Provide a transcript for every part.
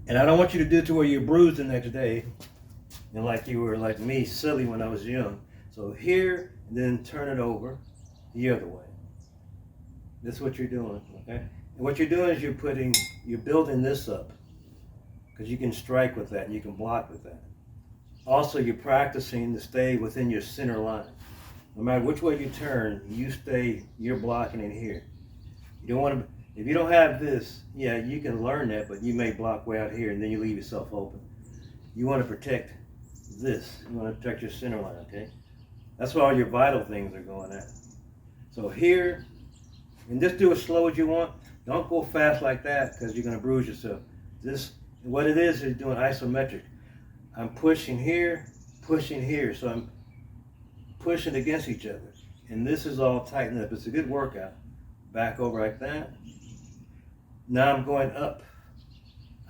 And I don't want you to do it to where you're bruised the next day and like you were like me, silly when I was young. So here, and then turn it over the other way. That's what you're doing, okay? And what you're doing is you're building this up because you can strike with that and you can block with that. Also, you're practicing to stay within your center line. No matter which way you turn, you're blocking in here. You don't want to, if you don't have this, yeah, you can learn that, but you may block way out here and then you leave yourself open. You want to protect this. You want to protect your center line, okay? That's where all your vital things are going at. So here, and just do as slow as you want. Don't go fast like that because you're going to bruise yourself. What it is doing isometric. I'm pushing here, so I'm pushing against each other. And this is all tightened up. It's a good workout. Back over like that. Now I'm going up.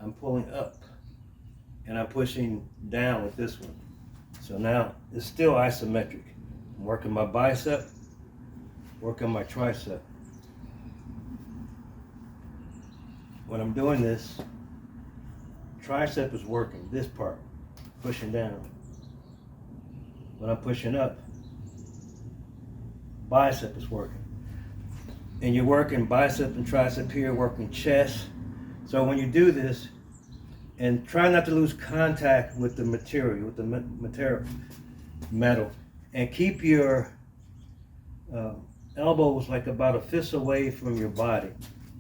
I'm pulling up. And I'm pushing down with this one. So now it's still isometric. I'm working my bicep, working my tricep. When I'm doing this, tricep is working, this part, pushing down. When I'm pushing up, bicep is working. And you're working bicep and tricep here, working chest. So when you do this, and try not to lose contact with the material, metal, and keep your elbows like about a fist away from your body.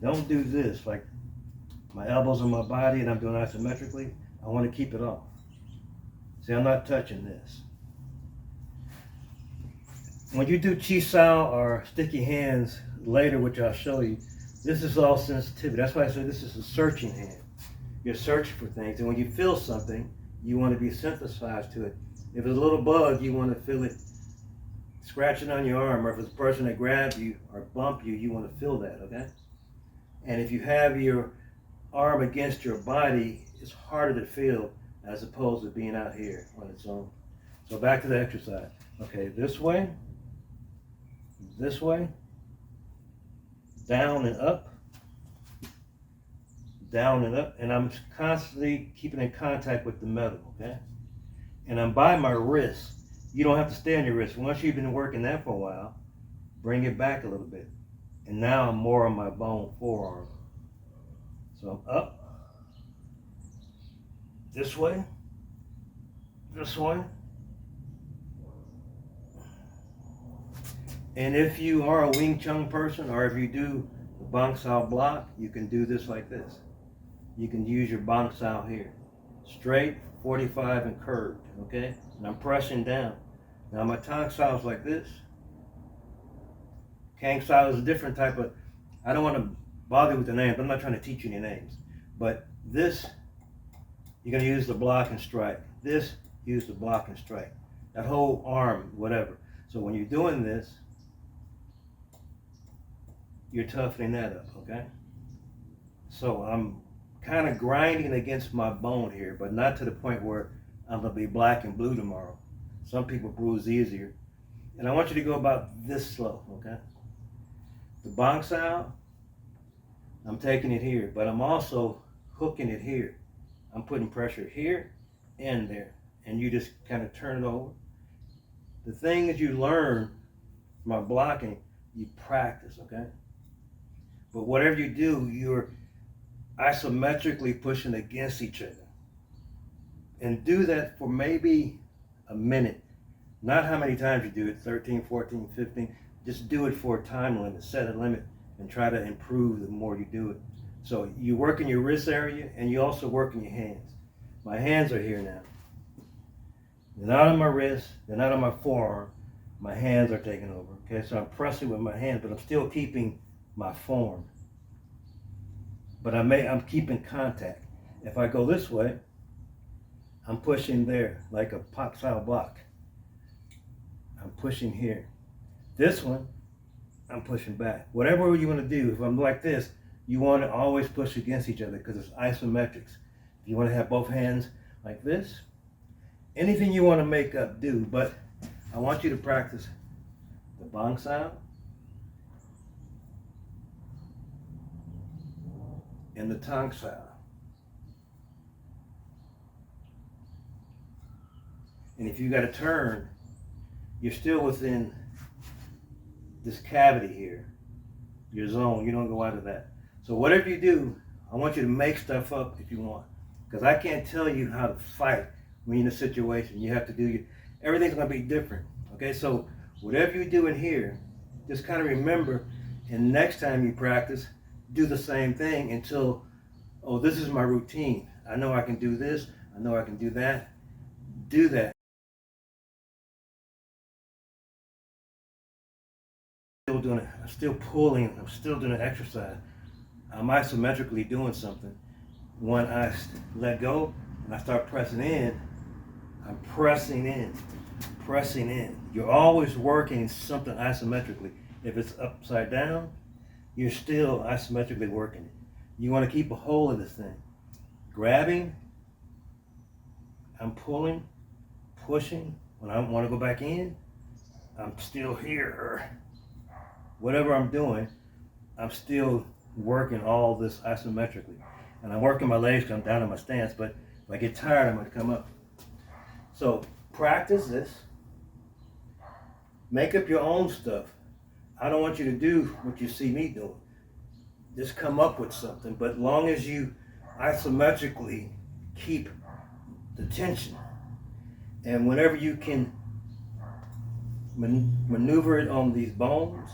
Don't do this, like my elbows on my body and I'm doing isometrically. I want to keep it off. See, I'm not touching this. When you do chi sao or sticky hands later, which I'll show you, this is all sensitivity. That's why I say this is a searching hand. You're searching for things, and when you feel something, you want to be synthesized to it. If it's a little bug, you want to feel it scratching on your arm, or if it's a person that grabs you or bump you, you want to feel that, okay? And if you have your arm against your body, it's harder to feel as opposed to being out here on its own. So back to the exercise. Okay, this way, down and up, and I'm constantly keeping in contact with the metal, okay? And I'm by my wrist. You don't have to stay on your wrist. Once you've been working that for a while, bring it back a little bit. And now I'm more on my bone forearm. So I'm up, this way, and if you are a Wing Chun person, or if you do the Bang Sao block, you can do this like this. You can use your Bang Sao here. Straight, 45 and curved, okay? And I'm pressing down. Now my Tang Sao is like this. Kang Sao is a different type of, I don't want to bother with the names. I'm not trying to teach you any names. But this, you're going to use the block and strike. This, use the block and strike. That whole arm, whatever. So when you're doing this, you're toughening that up, okay? So I'm kind of grinding against my bone here, but not to the point where I'm going to be black and blue tomorrow. Some people bruise easier. And I want you to go about this slow, okay? The Bang Sao, I'm taking it here, but I'm also hooking it here. I'm putting pressure here and there, and you just kind of turn it over. The thing that you learn from blocking, you practice, okay? But whatever you do, you're isometrically pushing against each other. And do that for maybe a minute. Not how many times you do it, 13, 14, 15. Just do it for a time limit, set a limit, and try to improve the more you do it. So you work in your wrist area, and you also work in your hands. My hands are here now. They're not on my wrist, they're not on my forearm. My hands are taking over, okay? So I'm pressing with my hands, but I'm still keeping my form. But I'm keeping contact. If I go this way, I'm pushing there like a pop style block. I'm pushing here. This one, I'm pushing back. Whatever you want to do, if I'm like this, you want to always push against each other because it's isometrics. If you want to have both hands like this, anything you want to make up, do. But I want you to practice the Bang Sao and the Tang Sao. And if you got to turn, you're still within this cavity here, your zone. You don't go out of that. So whatever you do, I want you to make stuff up if you want. Because I can't tell you how to fight when you're in a situation. You have to do everything's going to be different. Okay, so whatever you do in here, just kind of remember, and next time you practice, do the same thing until, oh, this is my routine. I know I can do this. I know I can do that. Do that. Still doing it. I'm still pulling. I'm still doing an exercise. I'm isometrically doing something. When I let go and I start pressing in, I'm pressing in, pressing in. You're always working something isometrically. If it's upside down, you're still isometrically working it. You want to keep a hold of this thing. Grabbing, I'm pulling, pushing. When I want to go back in, I'm still here. Whatever I'm doing, I'm still working all this isometrically. And I'm working my legs because I'm down in my stance, but if I get tired, I'm going to come up. So practice this. Make up your own stuff. I don't want you to do what you see me doing. Just come up with something, but long as you isometrically keep the tension, and whenever you can maneuver it on these bones,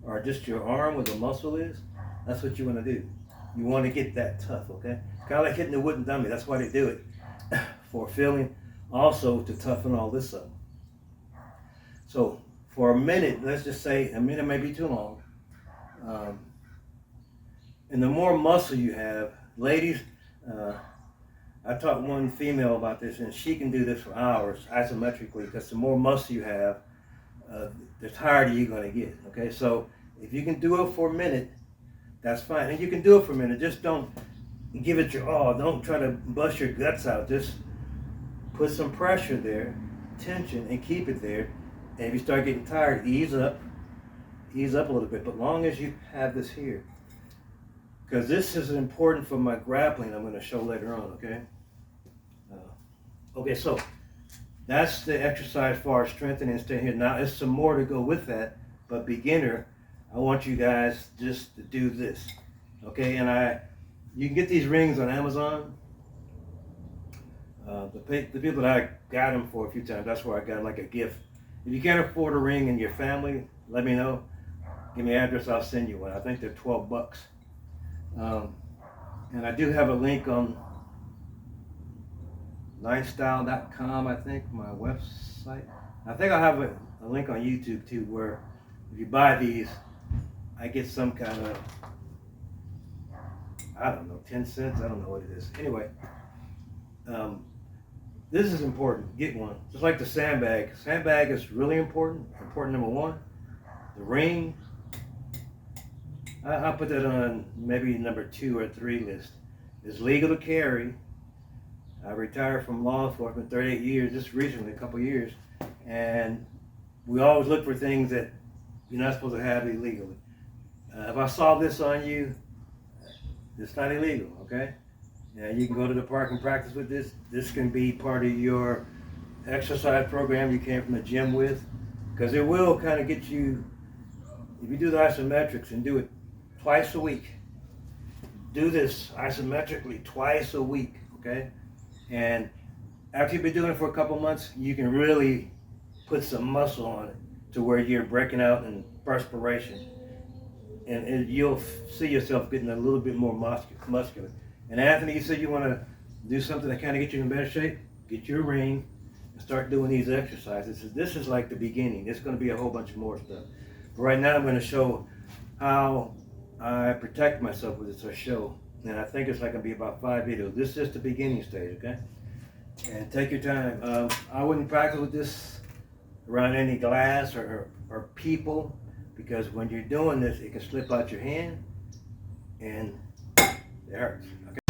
or just your arm where the muscle is, that's what you want to do. You want to get that tough, okay? It's kind of like hitting the wooden dummy. That's why they do it, for feeling, also to toughen all this up. So for a minute, let's just say a minute may be too long. And the more muscle you have, ladies, I taught one female about this, and she can do this for hours isometrically, because the more muscle you have, the tighter you're going to get, okay? So if you can do it for a minute, that's fine. And you can do it for a minute. Just don't give it your all. Don't try to bust your guts out. Just put some pressure there, tension, and keep it there. And if you start getting tired, ease up a little bit. But long as you have this here, because this is important for my grappling I'm going to show later on, okay? Okay, so that's the exercise for strengthening and staying here. Now, there's some more to go with that, but beginner, I want you guys just to do this, okay? And you can get these rings on Amazon. The people that I got them for a few times, that's where I got them like a gift. If you can't afford a ring in your family, let me know. Give me an address, I'll send you one. I think they're $12. And I do have a link on lifestyle.com, I think, my website. I think I'll have a link on YouTube too, where if you buy these, I get some kind of, I don't know, 10 cents, I don't know what it is. Anyway, this is important, get one. Just like the sandbag. Sandbag is really important, number one. The ring, I'll put that on maybe number 2 or 3 list. It's legal to carry. I retired from law enforcement 38 years, just recently, a couple years. And we always look for things that you're not supposed to have illegally. If I saw this on you, it's not illegal, okay? Yeah, you can go to the park and practice with this. This can be part of your exercise program you came from the gym with, because it will kind of get you, if you do the isometrics and do it twice a week, do this isometrically twice a week, okay? And after you've been doing it for a couple months, you can really put some muscle on it to where you're breaking out in perspiration. And you'll see yourself getting a little bit more muscular. And Anthony, you said you want to do something that kind of get you in better shape? Get your ring and start doing these exercises. This is like the beginning. There's going to be a whole bunch of more stuff. But right now I'm going to show how I protect myself with this show. And I think it's like going to be about 5 videos. This is the beginning stage, okay? And take your time. I wouldn't practice with this around any glass or people, because when you're doing this, it can slip out your hand and it hurts. Okay?